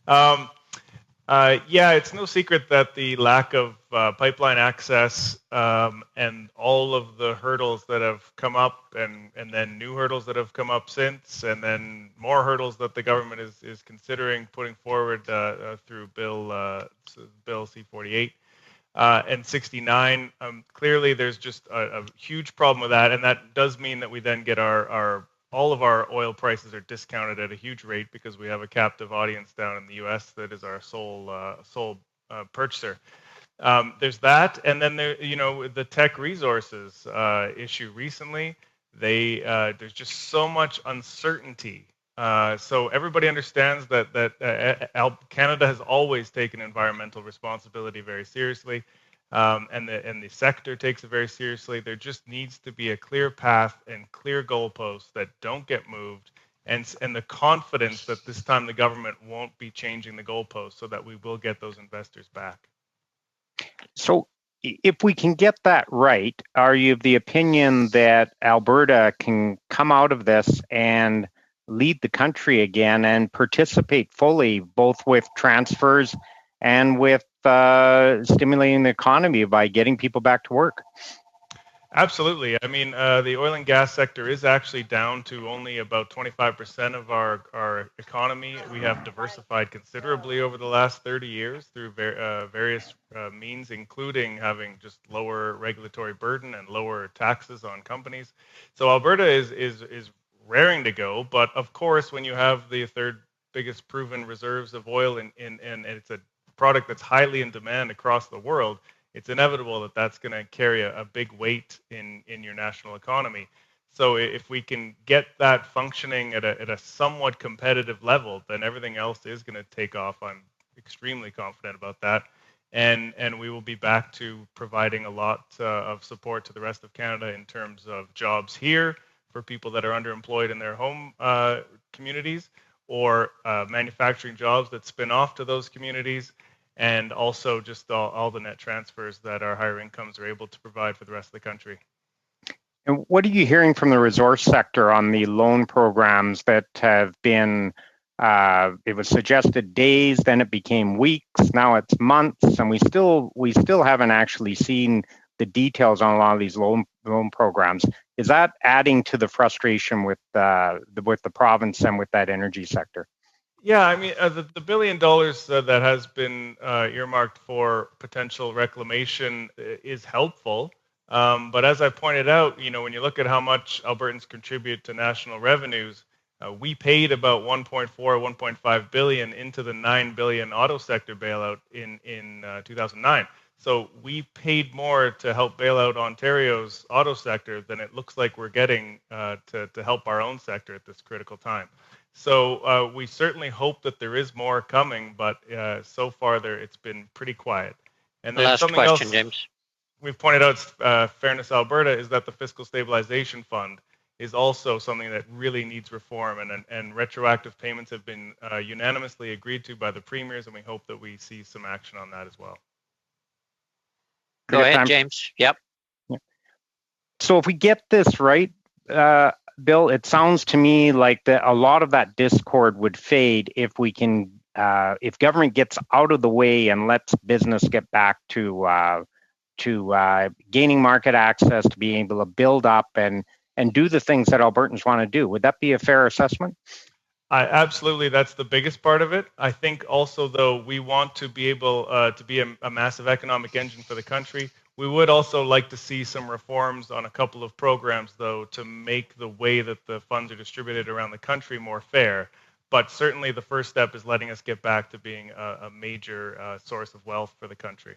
Um, yeah, it's no secret that the lack of pipeline access and all of the hurdles that have come up, and then new hurdles that have come up since, and then more hurdles that the government is considering putting forward through Bill C-48 and 69. Clearly, there's just a huge problem with that, and that does mean that we then get our all of our oil prices are discounted at a huge rate because we have a captive audience down in the U.S. that is our sole purchaser. There's that, and then the tech resources issue recently. There's just so much uncertainty. So everybody understands that Canada has always taken environmental responsibility very seriously, and the sector takes it very seriously. There just needs to be a clear path and clear goalposts that don't get moved, and the confidence that this time the government won't be changing the goalposts, so that we will get those investors back. So if we can get that right, are you of the opinion that Alberta can come out of this and lead the country again and participate fully, both with transfers and with stimulating the economy by getting people back to work? Absolutely. I mean, the oil and gas sector is actually down to only about 25% of our economy. We have diversified considerably over the last 30 years through various means, including having just lower regulatory burden and lower taxes on companies. So Alberta is raring to go, but of course, when you have the third biggest proven reserves of oil and it's a product that's highly in demand across the world, it's inevitable that that's going to carry a big weight in your national economy. So if we can get that functioning at a somewhat competitive level, then everything else is going to take off. I'm extremely confident about that. And we will be back to providing a lot of support to the rest of Canada in terms of jobs here for people that are underemployed in their home communities, or manufacturing jobs that spin off to those communities, and also just all the net transfers that our higher incomes are able to provide for the rest of the country. And what are you hearing from the resource sector on the loan programs that have been, it was suggested days, then it became weeks, now it's months, and we still haven't actually seen the details on a lot of these loan programs. Is that adding to the frustration with the province and with that energy sector? Yeah, I mean, the $1 billion that has been earmarked for potential reclamation is helpful. But as I pointed out, when you look at how much Albertans contribute to national revenues, we paid about 1.5 billion into the 9 billion auto sector bailout in 2009. So we paid more to help bail out Ontario's auto sector than it looks like we're getting to help our own sector at this critical time. So we certainly hope that there is more coming, but so far it's been pretty quiet. And then last question, James. We've pointed out, Fairness Alberta, is that the Fiscal Stabilization Fund is also something that really needs reform, and retroactive payments have been unanimously agreed to by the premiers, and we hope that we see some action on that as well. Go ahead, James. Yep. So if we get this right, Bill, it sounds to me like a lot of that discord would fade if we can, if government gets out of the way and lets business get back to gaining market access, to being able to build up and do the things that Albertans want to do. Would that be a fair assessment? Absolutely, that's the biggest part of it. I think also, though, we want to be able to be a massive economic engine for the country. We would also like to see some reforms on a couple of programs, though, to make the way that the funds are distributed around the country more fair. But certainly the first step is letting us get back to being a major source of wealth for the country.